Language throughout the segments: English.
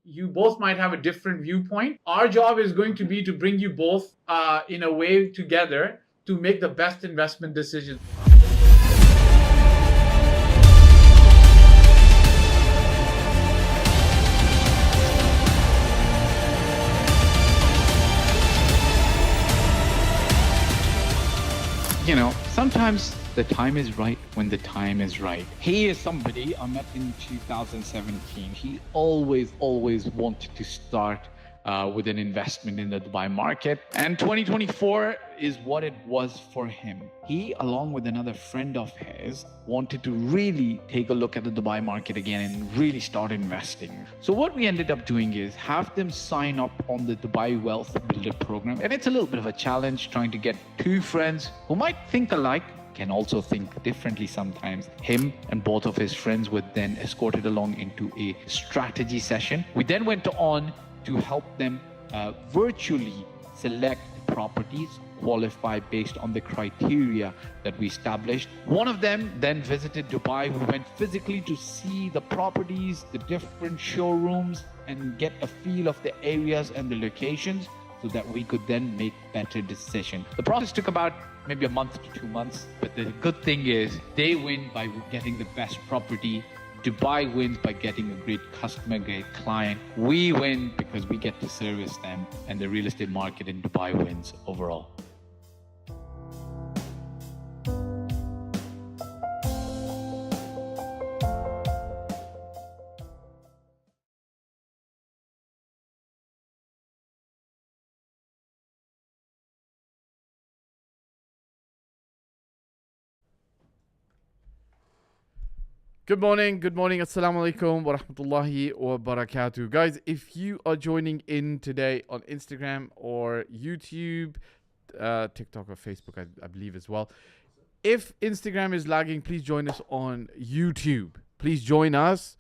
you both might have a different viewpoint. Our job is going to be to bring you both in a way together to make the best investment decision. You know, sometimes the time is right when the time is right. He is somebody I met in 2017. He always wanted to start with an investment in the Dubai market. And 2024 is what it was for him. He, along with another friend of his, wanted to really take a look at the Dubai market again and really start investing. So what we ended up doing is have them sign up on the Dubai Wealth Builder program. And it's a little bit of a challenge trying to get two friends who might think alike, can also think differently sometimes. Him and both of his friends were then escorted along into a strategy session. We then went on to help them virtually select properties, qualify based on the criteria that we established. One of them then visited Dubai. We went physically to see the properties, the different showrooms, and get a feel of the areas and the locations so that we could then make better decisions. The process took about maybe a month to 2 months, but the good thing is they win by getting the best property. Dubai wins by getting a great customer, great client. We win because we get to service them, and the real estate market in Dubai wins overall. Good morning, assalamu alaikum wa rahmatullahi wa barakatuh. Guys, if you are joining in today on Instagram or YouTube, TikTok or Facebook, I believe as well. If Instagram is lagging, please join us on YouTube. Please join us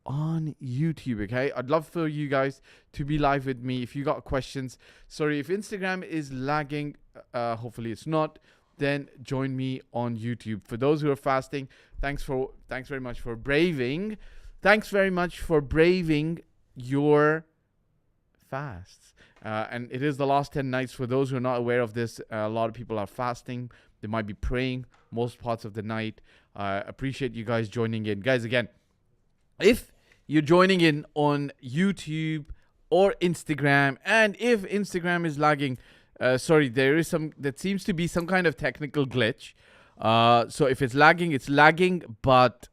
on YouTube, okay? I'd love for you guys to be live with me. If you got questions, sorry, if Instagram is lagging, hopefully it's not, then join me on YouTube. For those who are fasting, thanks very much for braving. Thanks very much for braving your fasts. And it is the last 10 nights. For those who are not aware of this, a lot of people are fasting. They might be praying most parts of the night. Appreciate you guys joining in. Guys, again, if you're joining in on YouTube or Instagram, and if Instagram is lagging, there seems to be some kind of technical glitch. So if it's lagging, but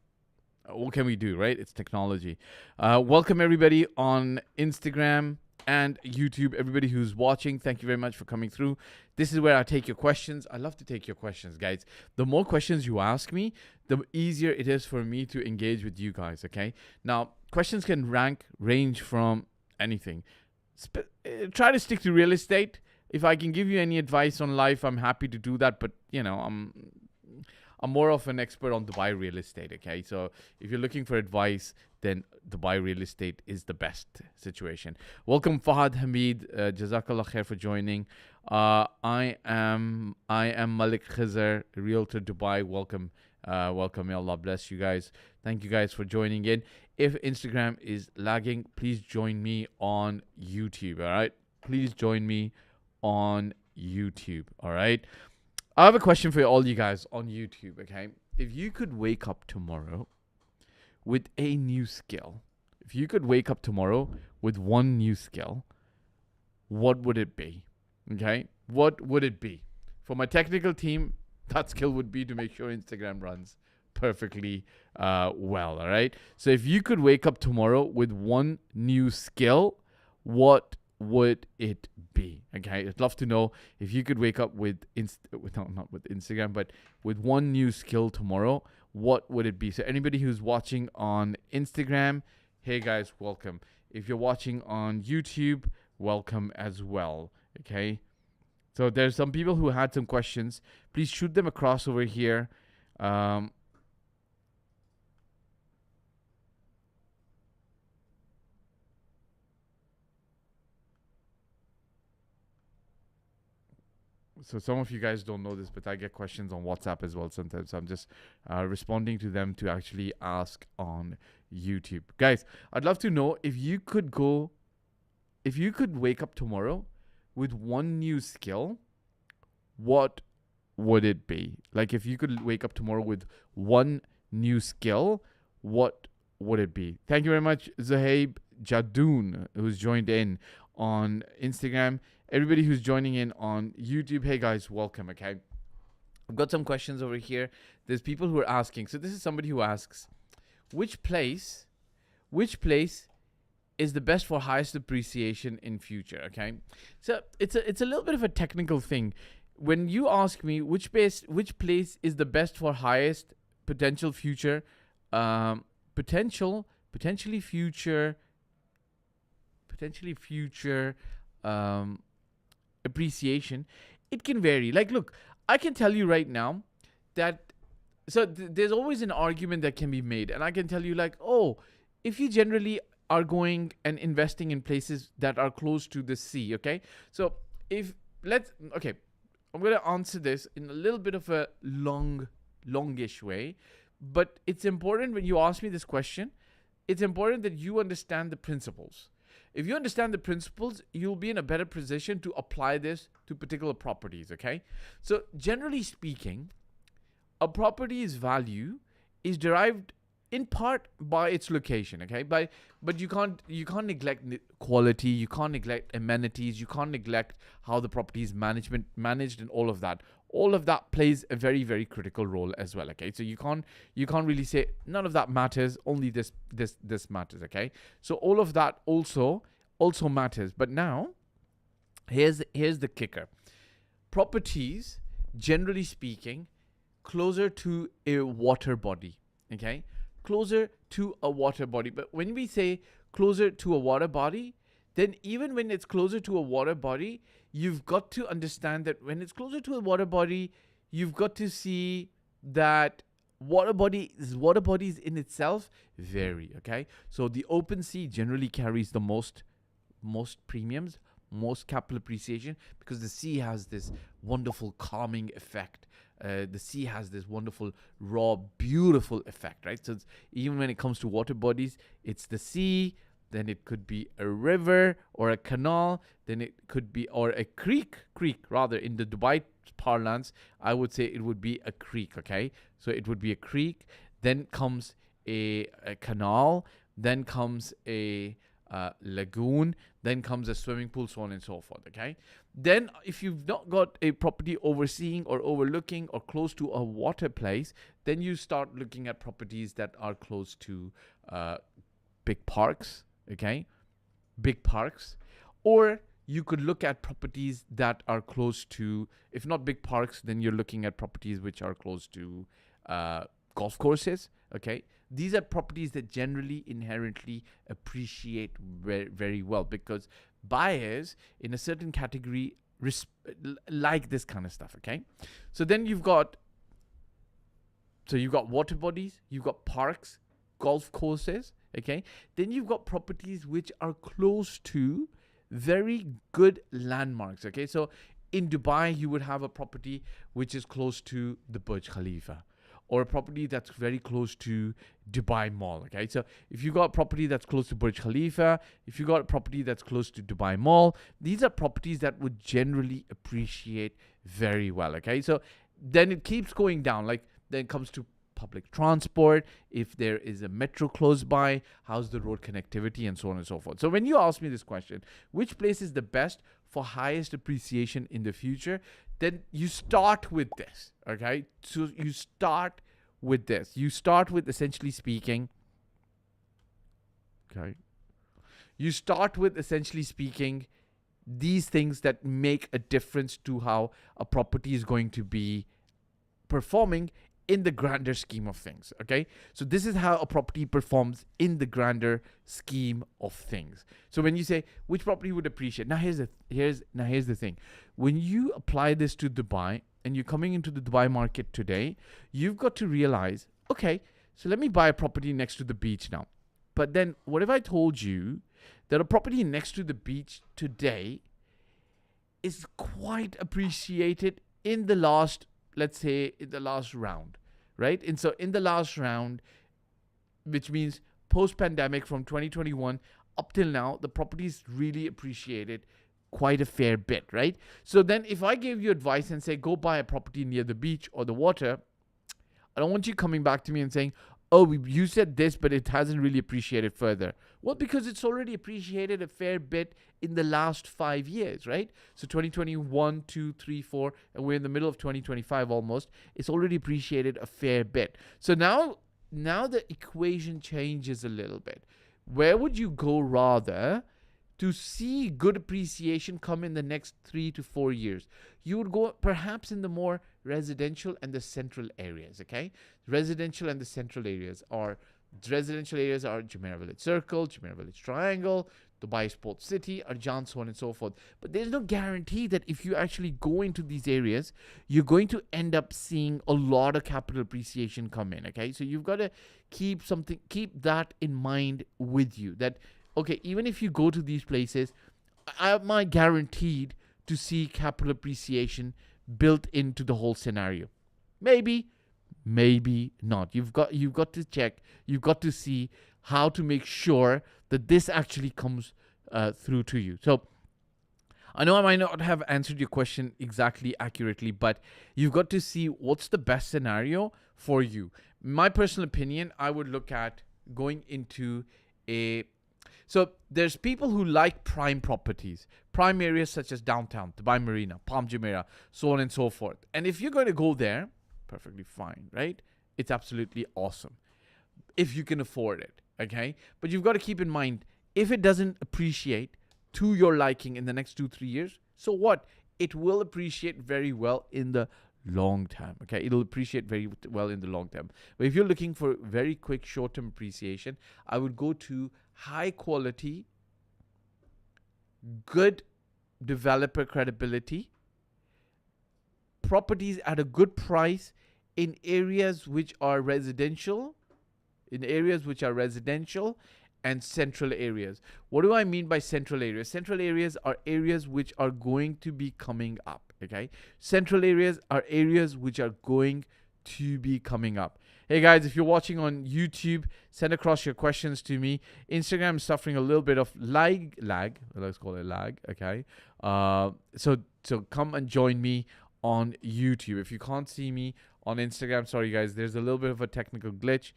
what can we do, right? It's technology. Welcome everybody on Instagram and YouTube. Everybody who's watching, thank you very much for coming through. This is where I take your questions. I love to take your questions, guys. The more questions you ask me, the easier it is for me to engage with you guys, okay? Now, questions can range from anything. Try to stick to real estate. If I can give you any advice on life, I'm happy to do that. But, you know, I'm more of an expert on Dubai real estate, okay? So if you're looking for advice, then Dubai real estate is the best situation. Welcome, Fahd Hamid. Jazakallah khair for joining. I am Malik Khizr, Realtor Dubai. Welcome. May Allah bless you guys. Thank you guys for joining in. If Instagram is lagging, please join me on YouTube, all right? Please join me on YouTube, all right? I have a question for all you guys on YouTube, okay? If you could wake up tomorrow with a new skill, if you could wake up tomorrow with one new skill, what would it be? Okay? What would it be? For my technical team, that skill would be to make sure Instagram runs perfectly well, all right? So if you could wake up tomorrow with one new skill, what would it be? Okay, I'd love to know if you could wake up with not with Instagram, but with one new skill tomorrow, what would it be? So anybody who's watching on Instagram, hey guys, welcome. If you're watching on YouTube, welcome as well. Okay, so there's some people who had some questions. Please shoot them across over here. So some of you guys don't know this, but I get questions on WhatsApp as well sometimes. I'm just responding to them to actually ask on YouTube. Guys, I'd love to know if you could wake up tomorrow with one new skill, what would it be? Like if you could wake up tomorrow with one new skill, what would it be? Thank you very much, Zahaib Jadoon, who's joined in on Instagram. Everybody who's joining in on YouTube, hey guys, welcome, okay? I've got some questions over here. There's people who are asking. So this is somebody who asks, which place is the best for highest appreciation in future, okay? So it's a little bit of a technical thing. When you ask me which place is the best for highest potential future, potentially future appreciation, it can vary. Like, look, I can tell you right now that there's always an argument that can be made, and I can tell you like, oh, if you generally are going and investing in places that are close to the sea, okay? So I'm going to answer this in a little bit of a longish way, but it's important when you ask me this question, it's important that you understand the principles. If you understand the principles, you'll be in a better position to apply this to particular properties, okay? So generally speaking, a property's value is derived in part by its location, okay? But you can't neglect quality, you can't neglect amenities, you can't neglect how the property is managed and all of that. All of that plays a very, very critical role as well, okay? So you can't really say none of that matters, only this matters, okay? So all of that also matters. But now here's the kicker. Properties, generally speaking, closer to a water body, okay? Closer to a water body. But when we say closer to a water body, then even when it's closer to a water body, you've got to understand that when it's closer to a water body, you've got to see that water bodies in itself vary, okay? So the open sea generally carries the most premiums, most capital appreciation, because the sea has this wonderful calming effect. The sea has this wonderful, raw, beautiful effect, right? So even when it comes to water bodies, it's the sea, then it could be a river or a canal, then it could be, or a creek rather, in the Dubai parlance, I would say it would be a creek, okay? So it would be a creek, then comes a canal, then comes a lagoon, then comes a swimming pool, so on and so forth, okay? Then if you've not got a property overseeing or overlooking or close to a water place, then you start looking at properties that are close to big parks, okay? Big parks. Or you could look at properties that are close to, if not big parks, then you're looking at properties which are close to golf courses, okay? These are properties that generally inherently appreciate very, very well, because buyers in a certain category like this kind of stuff, okay? So then you've got water bodies, you've got parks, golf courses, okay? Then you've got properties which are close to very good landmarks, okay? So in Dubai, you would have a property which is close to the Burj Khalifa, or a property that's very close to Dubai Mall, okay? So if you got a property that's close to Burj Khalifa, if you got a property that's close to Dubai Mall, these are properties that would generally appreciate very well, okay? So then it keeps going down, like then it comes to public transport, if there is a metro close by, how's the road connectivity, and so on and so forth. So when you ask me this question, which place is the best for highest appreciation in the future, then you start with this, okay? So you start with this. You start with, essentially speaking, okay? You start with, essentially speaking, these things that make a difference to how a property is going to be performing in the grander scheme of things, okay? So this is how a property performs in the grander scheme of things. So when you say which property would appreciate, now here's the thing. When you apply this to Dubai and you're coming into the Dubai market today, you've got to realize, okay, so let me buy a property next to the beach now. But then what if I told you that a property next to the beach today is quite appreciated in the last, let's say, in the last round, right? And so in the last round, which means post-pandemic from 2021 up till now, the properties really appreciated quite a fair bit, right? So then if I gave you advice and say, go buy a property near the beach or the water, I don't want you coming back to me and saying, oh, you said this, but it hasn't really appreciated further. Well, because it's already appreciated a fair bit in the last 5 years, right? So 2021, 2, 3, 4, and we're in the middle of 2025 almost. It's already appreciated a fair bit. So now the equation changes a little bit. Where would you go rather to see good appreciation come in the next 3 to 4 years? You would go perhaps in the more residential and the central areas, okay? Residential and the central areas are Jumeirah Village Circle, Jumeirah Village Triangle, Dubai Sports City, Arjan, so on and so forth. But there's no guarantee that if you actually go into these areas, you're going to end up seeing a lot of capital appreciation come in, okay? So you've got to keep that in mind with you, that okay, even if you go to these places, am I guaranteed to see capital appreciation built into the whole scenario? Maybe, maybe not. You've got to check. You've got to see how to make sure that this actually comes through to you. So I know I might not have answered your question exactly accurately, but you've got to see what's the best scenario for you. My personal opinion, I would look at going into so there's people who like prime properties, prime areas such as downtown, Dubai Marina, Palm Jumeirah, so on and so forth. And if you're going to go there, perfectly fine, right? It's absolutely awesome if you can afford it, okay? But you've got to keep in mind, if it doesn't appreciate to your liking in the next 2-3 years, so what? It will appreciate very well in the long term, okay? It'll appreciate very well in the long term. But if you're looking for very quick short-term appreciation, I would go to high quality, good developer credibility, properties at a good price in areas which are residential, and central areas. What do I mean by central areas? Central areas are areas which are going to be coming up, okay? Central areas are areas which are going to be coming up. Hey guys, if you're watching on YouTube, send across your questions to me. Instagram is suffering a little bit of lag. Let's call it lag, okay? So come and join me on YouTube. If you can't see me on Instagram, sorry guys, there's a little bit of a technical glitch.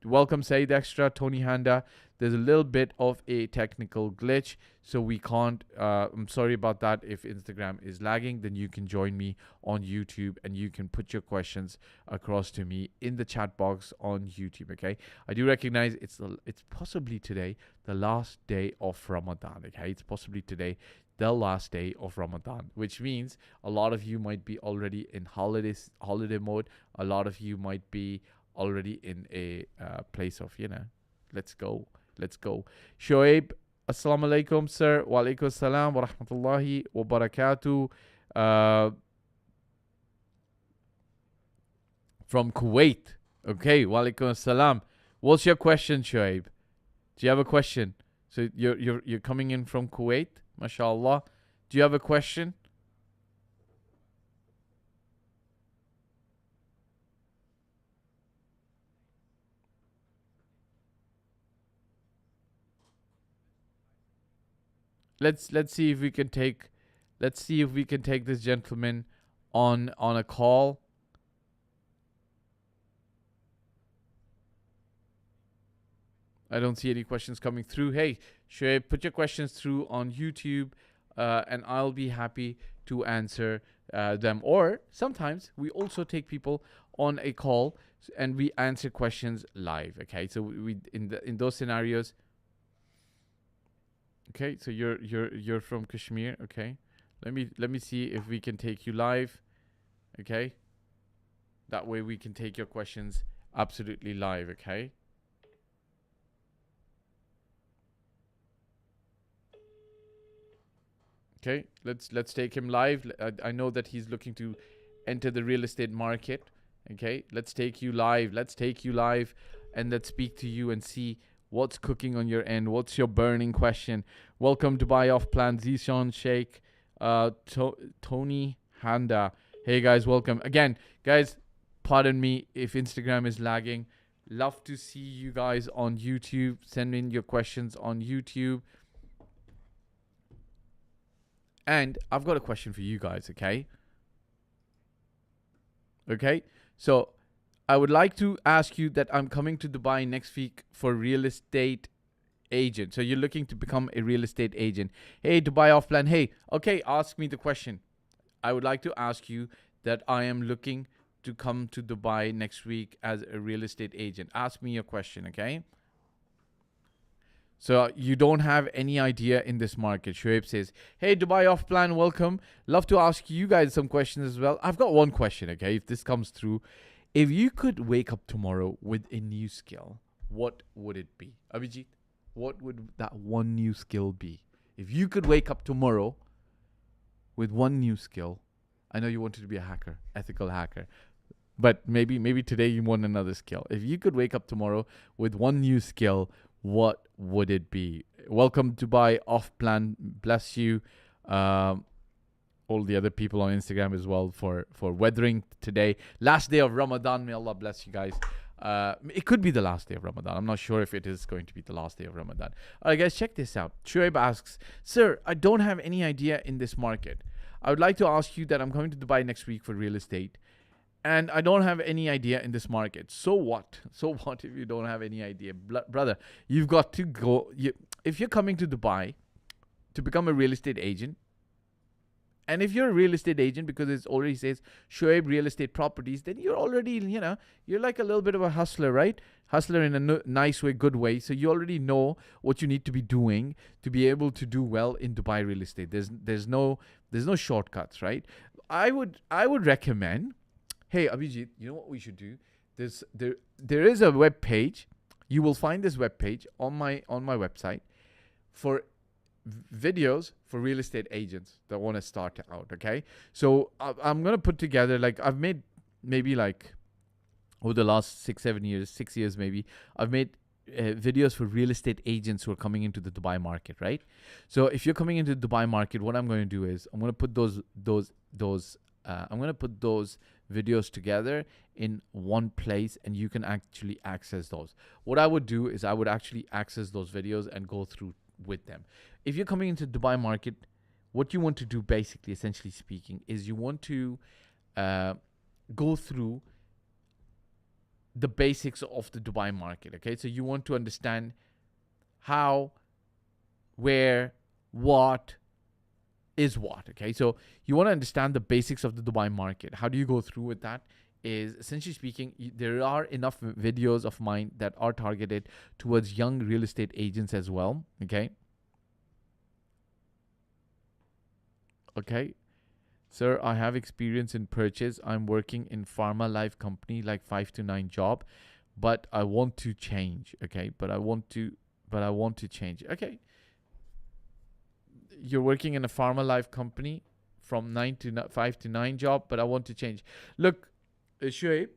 Welcome Said Extra, Tony Handa. There's a little bit of a technical glitch, so we can't, I'm sorry about that. If Instagram is lagging, then you can join me on YouTube and you can put your questions across to me in the chat box on YouTube, okay? I do recognize it's possibly today the last day of Ramadan, okay? It's possibly today the last day of Ramadan, which means a lot of you might be already in holiday mode. A lot of you might be already in a place of, let's go. Shoaib, assalamu alaikum, sir. Wa alaikum assalam wa rahmatullahi wa barakatuh. From Kuwait. Okay, wa alaikum assalam. What's your question, Shoaib? Do you have a question? So you're coming in from Kuwait, mashallah. Do you have a question? Let's see if we can take this gentleman on a call. I don't see any questions coming through. Hey, Shoaib, put your questions through on YouTube, and I'll be happy to answer them. Or sometimes we also take people on a call and we answer questions live. Okay, so we in those scenarios. Okay, so you're from Kashmir. Okay, let me see if we can take you live. Okay, that way we can take your questions absolutely live. Okay. Okay, let's take him live. I know that he's looking to enter the real estate market. Okay, let's take you live. And let's speak to you and see what's cooking on your end. What's your burning question? Welcome Dubai Off Plan, Zishan Sheikh. Tony Handa. Hey guys, welcome again, guys. Pardon me if Instagram is lagging. Love to see you guys on YouTube. Send in your questions on YouTube. And I've got a question for you guys, okay? Okay, so I would like to ask you that I'm coming to Dubai next week for real estate agent. So you're looking to become a real estate agent. Hey, Dubai off plan. Hey, okay, ask me the question. I would like to ask you that I am looking to come to Dubai next week as a real estate agent. Ask me your question, okay? So you don't have any idea in this market. Shoaib says, hey, Dubai off plan, welcome. Love to ask you guys some questions as well. I've got one question, okay? If this comes through, if you could wake up tomorrow with a new skill, what would it be? Abhijit, what would that one new skill be? If you could wake up tomorrow with one new skill, I know you wanted to be a hacker, ethical hacker, but maybe today you want another skill. If you could wake up tomorrow with one new skill, what would it be? Welcome to Dubai off plan. Bless you. All the other people on Instagram as well for weathering today. Last day of Ramadan. May Allah bless you guys. It could be the last day of Ramadan. I'm not sure if it is going to be the last day of Ramadan. All right, guys, check this out. Shoaib asks, sir, I don't have any idea in this market. I would like to ask you that I'm coming to Dubai next week for real estate. And I don't have any idea in this market. So what? So what if you don't have any idea? Brother, you've got to go. If you're coming to Dubai to become a real estate agent, and if you're a real estate agent, because it already says Shoaib Real Estate Properties, then you're already, you're like a little bit of a hustler, right? Hustler in a nice way, good way. So you already know what you need to be doing to be able to do well in Dubai real estate. There's no shortcuts, right? I would recommend, hey, Abhijit, you know what we should do? There is a web page. You will find this web page on my website for videos for real estate agents that want to start out. Okay, so I'm gonna put together, like, I've made maybe like over the last 6 years maybe, I've made videos for real estate agents who are coming into the Dubai market, right? So if you're coming into the Dubai market, what I'm going to do is I'm going to put those videos together in one place, and you can actually access those. What I would do is I would actually access those videos and go through with them. If you're coming into the Dubai market, what you want to do, basically, essentially speaking, is you want to go through the basics of the Dubai market. Okay, so you want to understand how, where, what is what. Okay, so you want to understand the basics of the Dubai market. How do you go through with that? Is essentially speaking, there are enough videos of mine that are targeted towards young real estate agents as well. Okay, sir, I have experience in purchase. I'm working in pharma life company, like 5 to 9 job, but I want to change. Okay, but I want to change. Okay, you're working in a pharma life company from 5 to 9 job, but I want to change. Look, Shoaib,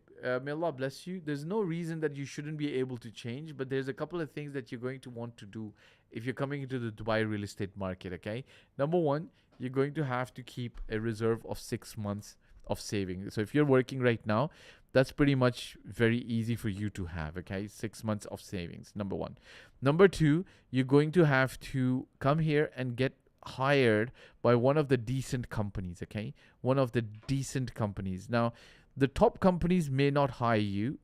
may Allah bless you. There's no reason that you shouldn't be able to change, but there's a couple of things that you're going to want to do if you're coming into the Dubai real estate market. Okay, number one, you're going to have to keep a reserve of 6 months of saving. So if you're working right now, that's pretty much very easy for you to have. Okay, 6 months of savings, number one. Number two, you're going to have to come here and get hired by one of the decent companies. Okay, one of the decent companies. Now, the top companies may not hire you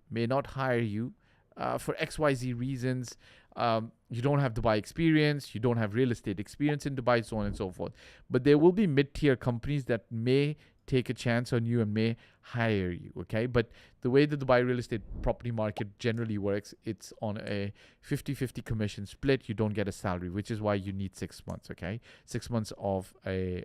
for XYZ reasons. You don't have Dubai experience, you don't have real estate experience in Dubai, so on and so forth. But there will be mid-tier companies that may take a chance on you and may hire you. Okay, but the way the Dubai real estate property market generally works, it's on a 50-50 commission split. You don't get a salary, which is why you need 6 months. Okay, 6 months of a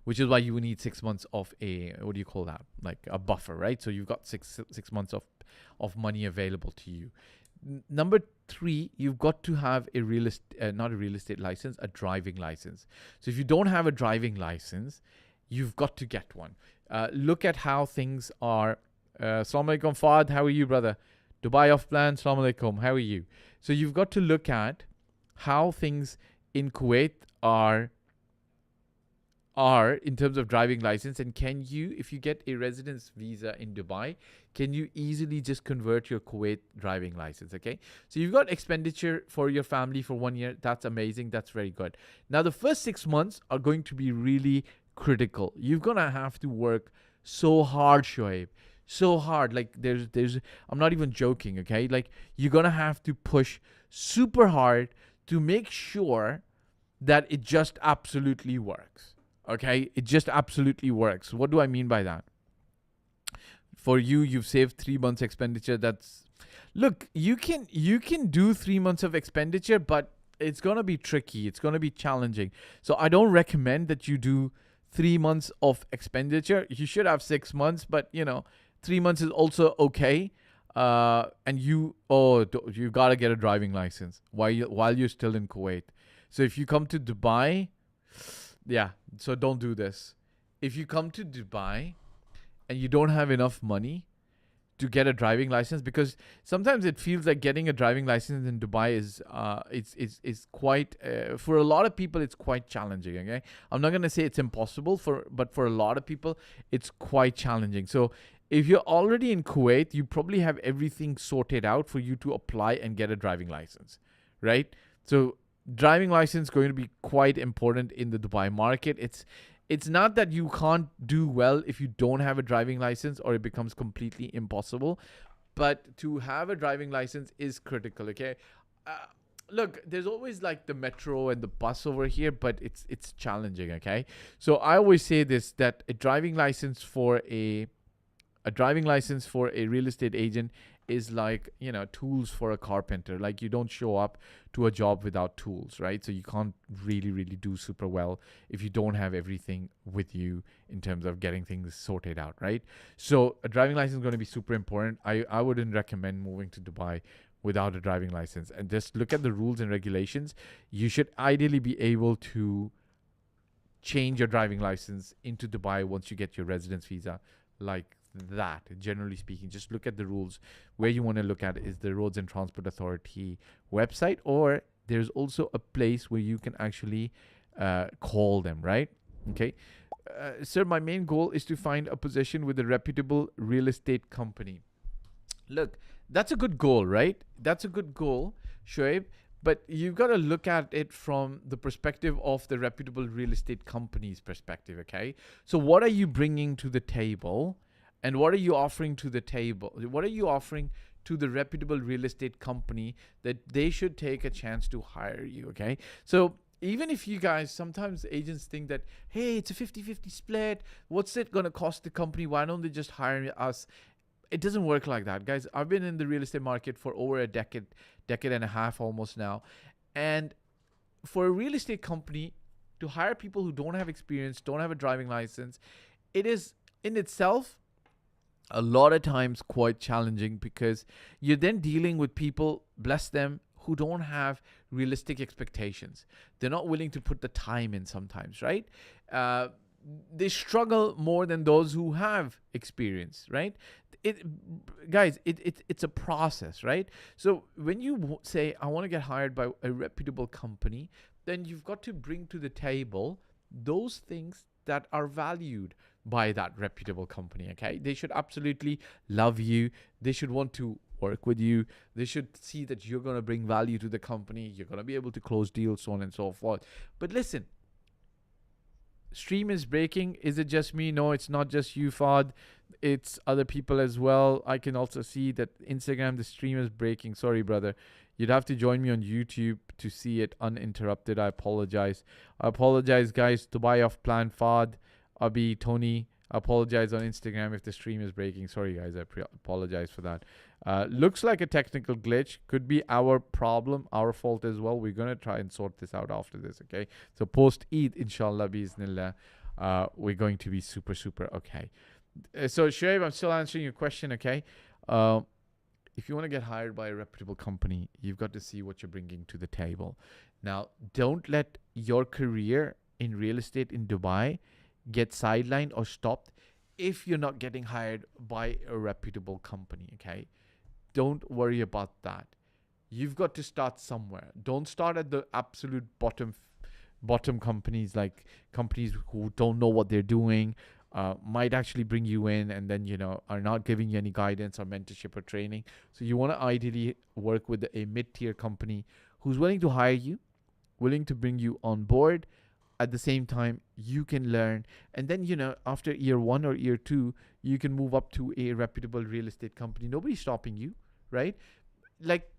which is why you need 6 months of a, what do you call that, like a buffer, right? So you've got six months of money available to you. Number three, you've got to have a not a real estate license, a driving license. So if you don't have a driving license, you've got to get one. Look at how things are. Assalamu alaikum, Fahd. How are you, brother? Dubai off plan. Assalamu alaikum. How are you? So you've got to look at how things in Kuwait are are in terms of driving license, and can you, if you get a residence visa in Dubai, can you easily just convert your Kuwait driving license? Okay, so you've got expenditure for your family for 1 year. That's amazing. That's very good. Now the first 6 months are going to be really critical. You're gonna have to work so hard, Shoaib, so hard. Like there's I'm not even joking. Okay, like you're gonna have to push super hard to make sure that it just absolutely works. Okay, it just absolutely works. What do I mean by that? For you, you've saved 3 months expenditure. That's, look, you can do 3 months of expenditure, but it's gonna be tricky. It's gonna be challenging. So I don't recommend that you do 3 months of expenditure. You should have 6 months, but 3 months is also okay. And you gotta get a driving license while you're still in Kuwait. So if you come to Dubai, yeah, so don't do this. If you come to Dubai and you don't have enough money to get a driving license, because sometimes it feels like getting a driving license in Dubai is quite for a lot of people it's quite challenging. Okay, I'm not gonna say it's impossible but for a lot of people it's quite challenging. So if you're already in Kuwait, you probably have everything sorted out for you to apply and get a driving license, right? So driving license going to be quite important in the Dubai market. It's not that you can't do well if you don't have a driving license or it becomes completely impossible, but to have a driving license is critical. Okay, look, there's always like the metro and the bus over here, but it's challenging. Okay, so I always say this, that a driving license for a real estate agent is like, tools for a carpenter. Like you don't show up to a job without tools, right? So you can't really do super well if you don't have everything with you in terms of getting things sorted out, right? So a driving license is going to be super important. I wouldn't recommend moving to Dubai without a driving license. And just look at the rules and regulations. You should ideally be able to change your driving license into Dubai once you get your residence visa, like that. Generally speaking, just look at the rules. Where you want to look at is the Roads and Transport Authority website, or there's also a place where you can actually call them, right? Okay, sir, my main goal is to find a position with a reputable real estate company. Look, that's a good goal, right? That's a good goal, Shoaib. But you've got to look at it from the perspective of the reputable real estate company's perspective, okay? So what are you bringing to the table? And what are you offering to the table? What are you offering to the reputable real estate company that they should take a chance to hire you, okay? So even if you guys, sometimes agents think that, hey, it's a 50-50 split. What's it going to cost the company? Why don't they just hire us? It doesn't work like that, guys. I've been in the real estate market for over a decade and a half almost now. And for a real estate company to hire people who don't have experience, don't have a driving license, it is in itself a lot of times quite challenging, because you're then dealing with people, bless them, who don't have realistic expectations. They're not willing to put the time in sometimes, right? They struggle more than those who have experience, right? It's a process, right? So when you say, I want to get hired by a reputable company, then you've got to bring to the table those things that are valued by that reputable company, okay? They should absolutely love you. They should want to work with you. They should see that you're going to bring value to the company. You're going to be able to close deals, so on and so forth. But listen, stream is breaking. Is it just me? No, it's not just you, Fahd. It's other people as well. I can also see that Instagram, the stream is breaking. Sorry, brother. You'd have to join me on YouTube to see it uninterrupted. I apologize. Guys. Dubai off plan, Fahd, Abi, Tony. I apologize on Instagram if the stream is breaking. Sorry, guys. I apologize for that. Looks like a technical glitch. Could be our problem, our fault as well. We're going to try and sort this out after this, okay? So post Eid, inshallah, biiznillah, we're going to be super okay. So Shoaib, I'm still answering your question, okay? If you want to get hired by a reputable company, you've got to see what you're bringing to the table. Now, don't let your career in real estate in Dubai get sidelined or stopped if you're not getting hired by a reputable company, okay? Don't worry about that. You've got to start somewhere. Don't start at the absolute bottom bottom companies, like companies who don't know what they're doing, might actually bring you in and then, are not giving you any guidance or mentorship or training. So you want to ideally work with a mid-tier company who's willing to hire you, willing to bring you on board. At the same time, you can learn. And then, after year 1 or year 2, you can move up to a reputable real estate company. Nobody's stopping you, right? Like,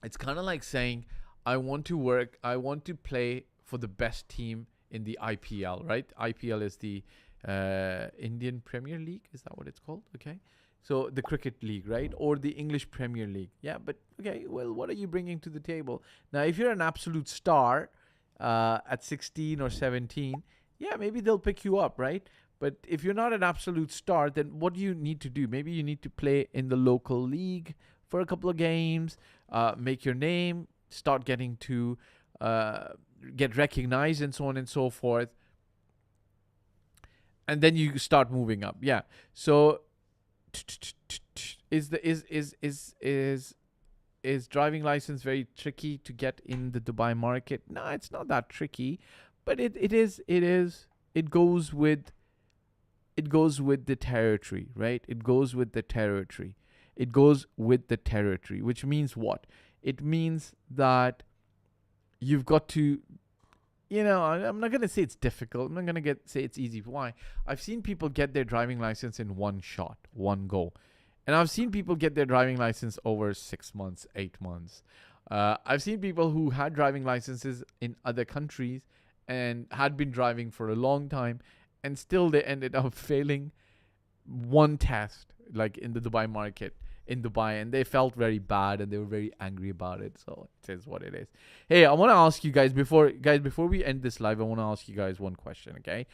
it's kind of like saying, I want to play for the best team in the IPL, right? IPL is the Indian Premier League. Is that what it's called? Okay. So the cricket league, right? Or the English Premier League. Yeah, but okay, well, what are you bringing to the table? Now, if you're an absolute star at 16 or 17, yeah, maybe they'll pick you up, right? But if you're not an absolute star, then what do you need to do? Maybe you need to play in the local league for a couple of games, make your name, start getting to get recognized and so on and so forth. And then you start moving up. Yeah. So is driving license very tricky to get in the Dubai market? No, it's not that tricky, but it goes with the territory, right? It goes with the territory, which means what? It means that you've got to, I'm not going to say it's difficult. I'm not going to say it's easy. Why? I've seen people get their driving license in one shot, one go. And I've seen people get their driving license over 6 months, 8 months. I've seen people who had driving licenses in other countries and had been driving for a long time, and still they ended up failing one test, like in the Dubai market, in Dubai, and they felt very bad and they were very angry about it. So it is what it is. Hey, I want to ask you guys before we end this live, I want to ask you guys one question, okay?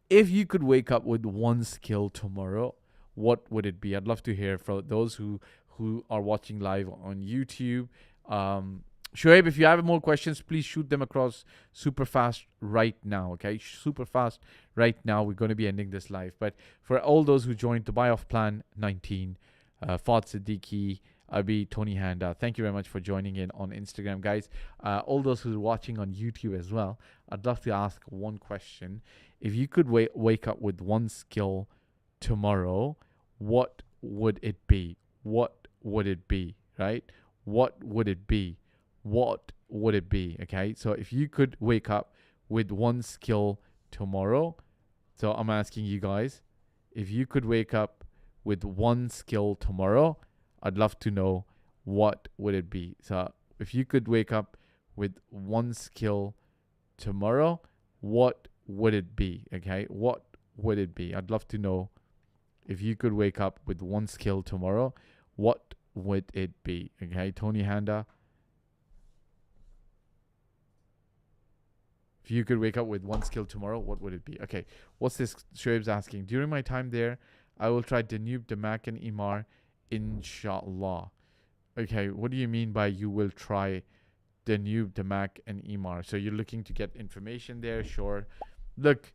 If you could wake up with one skill tomorrow, what would it be? I'd love to hear from those who are watching live on YouTube. Shoaib, if you have more questions, please shoot them across super fast right now, okay? Super fast right now. We're going to be ending this live. But for all those who joined Dubai Off Plan 19, Fahd Siddiqui, Abi, Tony Handa, thank you very much for joining in on Instagram, guys. All those who are watching on YouTube as well, I'd love to ask one question. If you could wake up with one skill tomorrow, what would it be? What would it be, right? What would it be? What would it be? Okay, so if you could wake up with one skill tomorrow, so I'm asking you guys, if you could wake up with one skill tomorrow, I'd love to know what would it be. So if you could wake up with one skill tomorrow, what would it be? Okay, what would it be? I'd love to know. If you could wake up with one skill tomorrow, what would it be? Okay, Tony Handa. If you could wake up with one skill tomorrow, what would it be? Okay, what's this? Shoaib's asking. During my time there, I will try Danube, Damak, and Imar, inshallah. Okay, what do you mean by you will try Danube, Damak, and Imar? So you're looking to get information there? Sure. Look,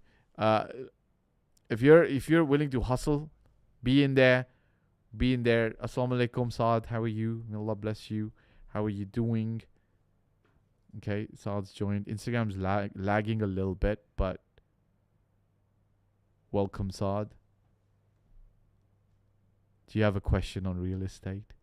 if you're willing to hustle, be in there. Assalamu alaikum, Saad. How are you? May Allah bless you. How are you doing? Okay, Saad's joined. Instagram's lagging a little bit, but welcome, Saad. Do you have a question on real estate?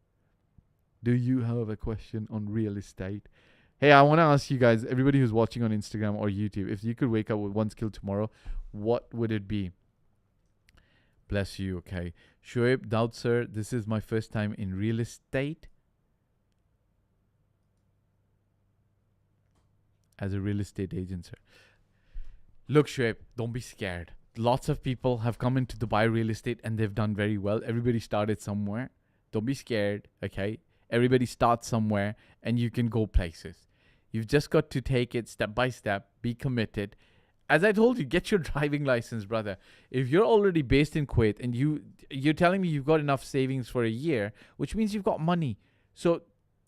Hey, I want to ask you guys, everybody who's watching on Instagram or YouTube, if you could wake up with one skill tomorrow, what would it be? Bless you, okay. Shoaib, Dawood sir, this is my first time in real estate. As a real estate agent, sir. Look, Shoaib, don't be scared. Lots of people have come into Dubai real estate and they've done very well. Everybody started somewhere. Don't be scared, okay? Everybody starts somewhere and you can go places. You've just got to take it step by step, be committed. As I told you, get your driving license, brother. If you're already based in Kuwait and you're telling me you've got enough savings for a year, which means you've got money. So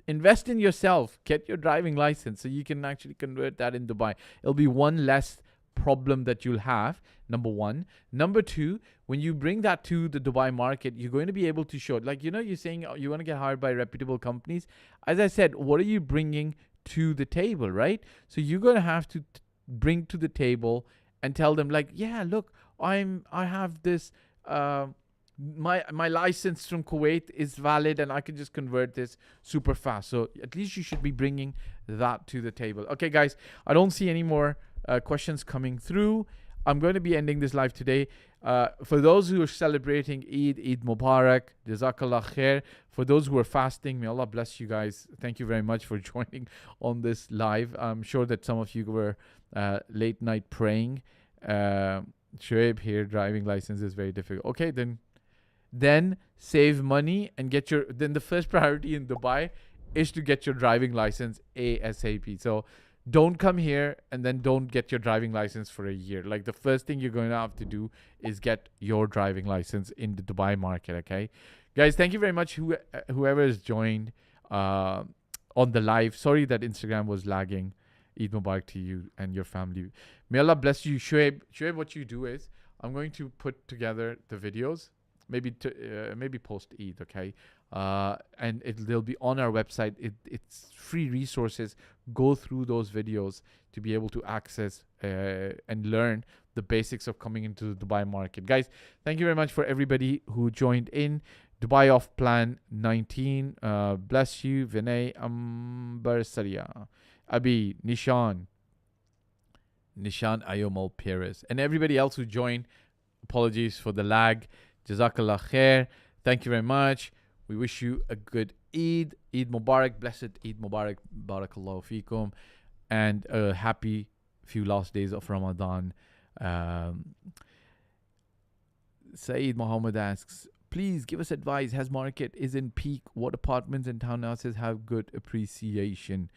invest in yourself. Get your driving license so you can actually convert that in Dubai. It'll be one less problem that you'll have, number one. Number two, when you bring that to the Dubai market, you're going to be able to show it. Like, you're saying you want to get hired by reputable companies. As I said, what are you bringing to the table, right? So you're going to have to bring to the table and tell them like, yeah, look, I have this my license from Kuwait is valid and I can just convert this super fast. So at least you should be bringing that to the table. Okay, guys, I don't see any more questions coming through. I'm going to be ending this live today. For those who are celebrating Eid Mubarak, Jazakallah khair. For those who are fasting, may Allah bless you guys. Thank you very much for joining on this live. I'm sure that some of you were late night praying. Shoaib here, driving license is very difficult. Okay, then save money and get your, then the first priority in Dubai is to get your driving license ASAP. So don't come here and then don't get your driving license for a year. Like the first thing you're going to have to do is get your driving license in the Dubai market. Okay, guys, thank you very much. Whoever has joined on the live. Sorry that Instagram was lagging. Eid Mubarak to you and your family. May Allah bless you. Shoaib, what you do is I'm going to put together the videos, maybe post Eid, okay? And they'll be on our website. It's free resources. Go through those videos to be able to access and learn the basics of coming into the Dubai market. Guys, thank you very much for everybody who joined in. Dubai off plan 19. Bless you. Vinay Ambar Saria. Abi, Nishan Ayomal Perez, and everybody else who joined. Apologies for the lag. Jazakallah khair. Thank you very much. We wish you a good Eid Mubarak, blessed Eid Mubarak, Barakallahu feekum, and a happy few last days of Ramadan. Saeed Muhammad asks, please give us advice. Has market is in peak? What apartments and townhouses have good appreciation?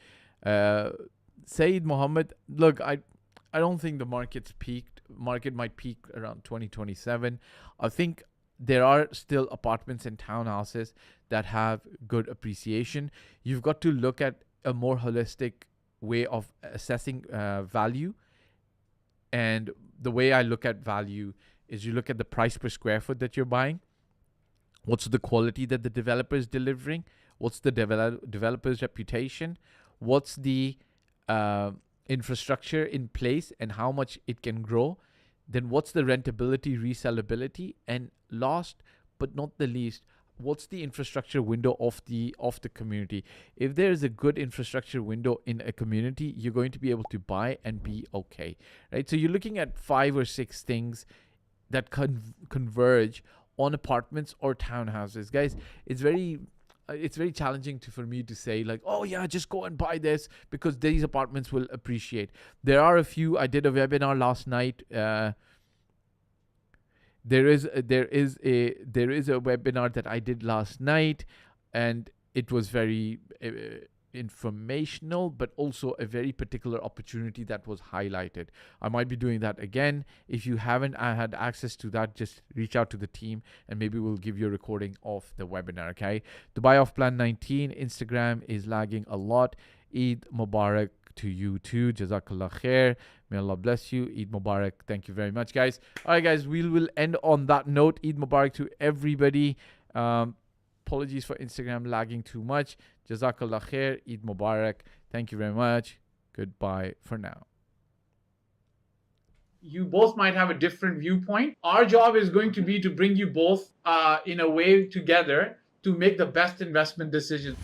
Saeed Muhammad, look, I don't think the market's peaked. Market might peak around 2027. I think there are still apartments and townhouses that have good appreciation. You've got to look at a more holistic way of assessing value. And the way I look at value is you look at the price per square foot that you're buying. What's the quality that the developer is delivering? What's the developer's reputation? What's the infrastructure in place and how much it can grow? Then what's the rentability, resellability? And last but not the least, what's the infrastructure window of the community? If there is a good infrastructure window in a community, you're going to be able to buy and be okay, right? So you're looking at 5 or 6 things that converge on apartments or townhouses. Guys, it's very challenging for me to say like, oh yeah, just go and buy this because these apartments will appreciate. There are a few. I did a webinar last night. There is a webinar that I did last night, and it was very informational, but also a very particular opportunity that was highlighted. I might be doing that again. If you haven't had access to that, just reach out to the team and maybe we'll give you a recording of the webinar. Okay, Dubai off plan 19. Instagram is lagging a lot. Eid Mubarak to you too. Jazakallah khair. May Allah bless you. Eid Mubarak. Thank you very much, guys. All right, guys, we will end on that note. Eid Mubarak to everybody. Apologies for Instagram lagging too much. Jazakallah khair. Eid Mubarak. Thank you very much. Goodbye for now. You both might have a different viewpoint. Our job is going to be to bring you both in a way together to make the best investment decision.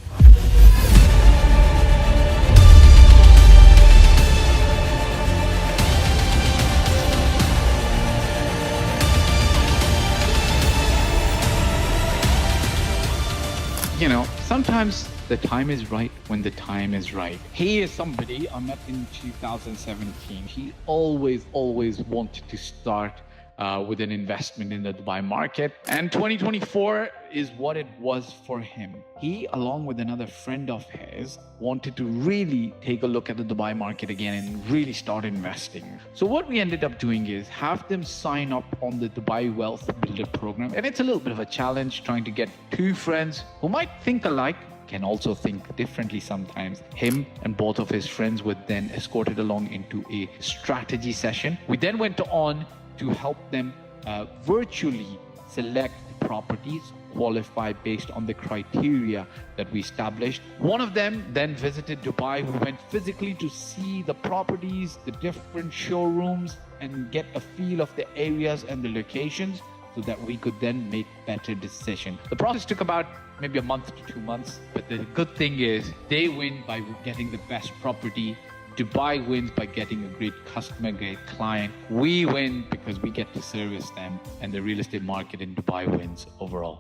You know, sometimes the time is right when the time is right. He is somebody I met in 2017. He always wanted to start with an investment in the Dubai market. And 2024 is what it was for him. He, along with another friend of his, wanted to really take a look at the Dubai market again and really start investing. So what we ended up doing is have them sign up on the Dubai Wealth Builder program. And it's a little bit of a challenge trying to get 2 friends who might think alike, can also think differently sometimes. Him and both of his friends were then escorted along into a strategy session. We then went on to help them virtually select properties qualify based on the criteria that we established. One of them then visited Dubai. We went physically to see the properties, the different showrooms, and get a feel of the areas and the locations so that we could then make better decisions. The process took about maybe a month to 2 months, but the good thing is they win by getting the best property. Dubai wins by getting a great customer, great client. We win because we get to service them, and the real estate market in Dubai wins overall.